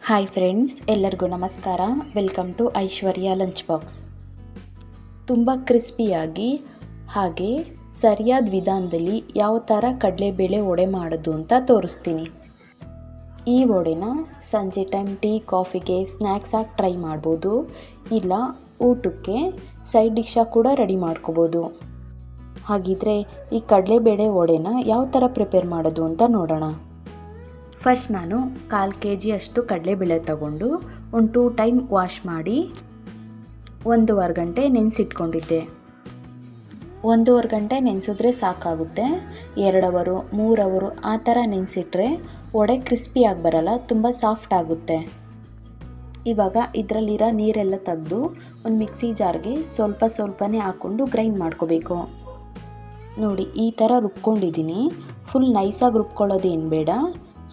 Hi friends, ಎಲ್ಲರಿಗೂ ನಮಸ್ಕಾರ. Welcome to Aishwarya lunch box. ತುಂಬ ಕ್ರಿಸ್ಪಿಯಾಗಿ ಹಾಗೆ ಸರಿಯಾದ ವಿಧಾನದಲ್ಲಿ ಯಾವ ಥರ ಕಡಲೆಬೇಳೆ ವಡೆ ಮಾಡೋದು ಅಂತ ತೋರಿಸ್ತೀನಿ. ಈ ವಡೆನ ಸಂಜೆ ಟೈಮ್ ಟೀ ಕಾಫಿಗೆ ಸ್ನ್ಯಾಕ್ಸ್ ಆಗಿ ಟ್ರೈ ಮಾಡ್ಬೋದು, ಇಲ್ಲ ಊಟಕ್ಕೆ ಸೈಡ್ ಡಿಶ್ಶಾಗಿ ಕೂಡ ರೆಡಿ ಮಾಡ್ಕೋಬೋದು. ಹಾಗಿದ್ರೆ ಈ ಕಡಲೆಬೇಳೆ ವಡೆನ ಯಾವ ಥರ ಪ್ರಿಪೇರ್ ಮಾಡೋದು ಅಂತ ನೋಡೋಣ. ಫಸ್ಟ್ ನಾನು 1/4 kg ಅಷ್ಟು ಕಡಲೆಬೇಳೆ ತಗೊಂಡು ಒಂದು 2 ಟೈಮ್ ವಾಶ್ ಮಾಡಿ 1.5 ಗಂಟೆ ನೆನೆಸಿಟ್ಕೊಂಡಿದ್ದೆ. 1.5 ಗಂಟೆ ನೆನೆಸಿದ್ರೆ ಸಾಕಾಗುತ್ತೆ. 2 ಅವರು 3 ಅವರು ಆ ಥರ ನೆನೆಸಿಟ್ರೆ ವಡೆ ಕ್ರಿಸ್ಪಿಯಾಗಿ ಬರಲ್ಲ, ತುಂಬ ಸಾಫ್ಟ್ ಆಗುತ್ತೆ. ಇವಾಗ ಇದರಲ್ಲಿರೋ ನೀರೆಲ್ಲ ತೆಗೆದು ಒಂದು ಮಿಕ್ಸಿ ಜಾರ್ಗೆ ಸ್ವಲ್ಪನೇ ಹಾಕ್ಕೊಂಡು ಗ್ರೈಂಡ್ ಮಾಡ್ಕೋಬೇಕು. ನೋಡಿ, ಈ ಥರ ರುಬ್ಕೊಂಡಿದ್ದೀನಿ. ಫುಲ್ ನೈಸಾಗಿ ರುಬ್ಕೊಳ್ಳೋದೇನು ಬೇಡ,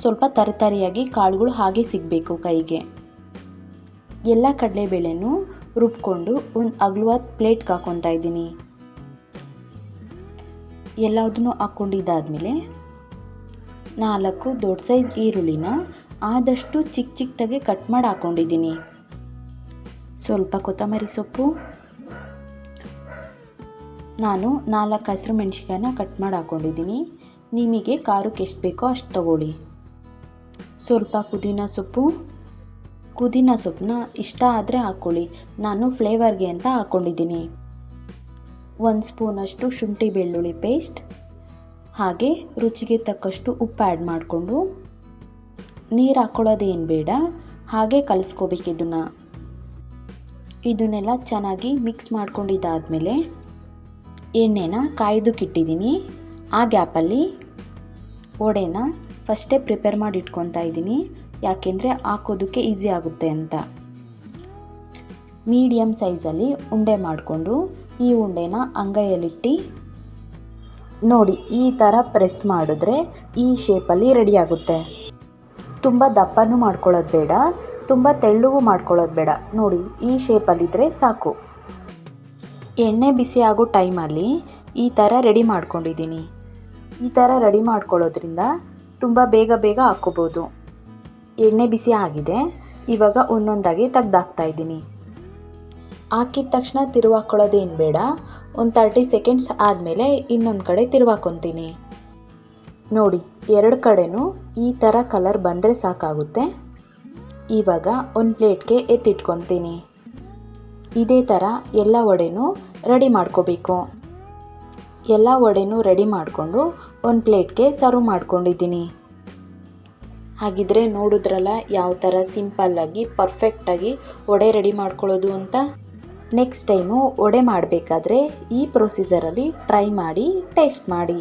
ಸ್ವಲ್ಪ ತರಿಯಾಗಿ ಕಾಳುಗಳು ಹಾಗೆ ಸಿಗಬೇಕು ಕೈಗೆ. ಎಲ್ಲ ಕಡಲೆಬೇಳೆನೂ ರುಬ್ಕೊಂಡು ಒಂದು ಅಗಲವಾದ ಪ್ಲೇಟ್ಗೆ ಹಾಕ್ಕೊತಾ ಇದ್ದೀನಿ. ಎಲ್ಲದನ್ನೂ ಹಾಕ್ಕೊಂಡಿದ್ದಾದಮೇಲೆ 4 ದೊಡ್ಡ ಸೈಜ್ ಈರುಳ್ಳಿನ ಆದಷ್ಟು ಚಿಕ್ಕದಾಗೆ ಕಟ್ ಮಾಡಿ ಹಾಕ್ಕೊಂಡಿದ್ದೀನಿ. ಸ್ವಲ್ಪ ಕೊತ್ತಂಬರಿ ಸೊಪ್ಪು, ನಾನು 4 ಹಸಿರು ಮೆಣಸಿನ್ಕಾಯಿನ ಕಟ್ ಮಾಡಿ ಹಾಕ್ಕೊಂಡಿದ್ದೀನಿ. ನಿಮಗೆ ಖಾರಕ್ಕೆ ಎಷ್ಟು ಬೇಕೋ ಅಷ್ಟು ತಗೊಳ್ಳಿ. ಸ್ವಲ್ಪ ಪುದೀನ ಸೊಪ್ಪನ್ನ ಇಷ್ಟ ಆದರೆ ಹಾಕ್ಕೊಳ್ಳಿ, ನಾನು ಫ್ಲೇವರ್ಗೆ ಅಂತ ಹಾಕ್ಕೊಂಡಿದ್ದೀನಿ. 1 ಸ್ಪೂನಷ್ಟು ಶುಂಠಿ ಬೆಳ್ಳುಳ್ಳಿ ಪೇಸ್ಟ್, ಹಾಗೆ ರುಚಿಗೆ ತಕ್ಕಷ್ಟು ಉಪ್ಪು ಆ್ಯಡ್ ಮಾಡಿಕೊಂಡು ನೀರು ಹಾಕ್ಕೊಳ್ಳೋದೇನು ಬೇಡ, ಹಾಗೆ ಕಲಿಸ್ಕೋಬೇಕು. ಇದನ್ನೆಲ್ಲ ಚೆನ್ನಾಗಿ ಮಿಕ್ಸ್ ಮಾಡ್ಕೊಂಡಿದ್ದಾದಮೇಲೆ ಎಣ್ಣೆನ ಕಾಯ್ದಕ್ಕಿಟ್ಟಿದ್ದೀನಿ. ಆ ಗ್ಯಾಪಲ್ಲಿ ವಡೆನ ಫಸ್ಟೇ ಪ್ರಿಪೇರ್ ಮಾಡಿ ಇಟ್ಕೊತಾ ಇದ್ದೀನಿ, ಯಾಕೆಂದರೆ ಹಾಕೋದಕ್ಕೆ ಈಸಿ ಆಗುತ್ತೆ ಅಂತ. ಮೀಡಿಯಮ್ ಸೈಜಲ್ಲಿ ಉಂಡೆ ಮಾಡಿಕೊಂಡು ಈ ಉಂಡೆನ ಅಂಗೈಯಲ್ಲಿಟ್ಟು ನೋಡಿ ಈ ಥರ ಪ್ರೆಸ್ ಮಾಡಿದ್ರೆ ಈ ಶೇಪಲ್ಲಿ ರೆಡಿ ಆಗುತ್ತೆ. ತುಂಬ ದಪ್ಪನೂ ಮಾಡ್ಕೊಳ್ಳೋದು ಬೇಡ, ತುಂಬ ತೆಳ್ಳಗೂ ಮಾಡ್ಕೊಳ್ಳೋದು ಬೇಡ. ನೋಡಿ, ಈ ಶೇಪಲ್ಲಿದ್ದರೆ ಸಾಕು. ಎಣ್ಣೆ ಬಿಸಿ ಆಗೋ ಟೈಮಲ್ಲಿ ಈ ಥರ ರೆಡಿ ಮಾಡ್ಕೊಂಡಿದ್ದೀನಿ. ಈ ಥರ ರೆಡಿ ಮಾಡ್ಕೊಳ್ಳೋದ್ರಿಂದ ತುಂಬ ಬೇಗ ಹಾಕ್ಕೋಬೋದು. ಎಣ್ಣೆ ಬಿಸಿ ಆಗಿದೆ, ಇವಾಗ ಒಂದೊಂದಾಗಿ ತೆಗ್ದಾಕ್ತಾ ಇದ್ದೀನಿ. ಹಾಕಿದ ತಕ್ಷಣ ತಿರುವಾಕೊಳ್ಳೋದೇನು ಬೇಡ, ಒಂದು 30 ಸೆಕೆಂಡ್ಸ್ ಆದಮೇಲೆ ಇನ್ನೊಂದು ಕಡೆ ತಿರುವಾಕೊತೀನಿ. ನೋಡಿ, 2 ಕಡೆನೂ ಈ ಥರ ಕಲರ್ ಬಂದರೆ ಸಾಕಾಗುತ್ತೆ. ಇವಾಗ ಒಂದು ಪ್ಲೇಟ್ಗೆ ಎತ್ತಿಟ್ಕೊತೀನಿ. ಇದೇ ಥರ ಎಲ್ಲ ವಡೆನೂ ರೆಡಿ ಮಾಡ್ಕೋಬೇಕು. ಎಲ್ಲ ವಡೆನೂ ರೆಡಿ ಮಾಡಿಕೊಂಡು ಒಂದು ಪ್ಲೇಟ್ಗೆ ಸರ್ವ್ ಮಾಡ್ಕೊಂಡಿದ್ದೀನಿ. ಹಾಗಿದ್ರೆ ನೋಡಿದ್ರಲ್ಲ ಯಾವ ಥರ ಸಿಂಪಲ್ಲಾಗಿ ಪರ್ಫೆಕ್ಟಾಗಿ ವಡೆ ರೆಡಿ ಮಾಡ್ಕೊಳ್ಳೋದು ಅಂತ. ನೆಕ್ಸ್ಟ್ ಟೈಮು ವಡೆ ಮಾಡಬೇಕಾದ್ರೆ ಈ ಪ್ರೊಸೀಜರಲ್ಲಿ ಟ್ರೈ ಮಾಡಿ ಟೇಸ್ಟ್ ಮಾಡಿ.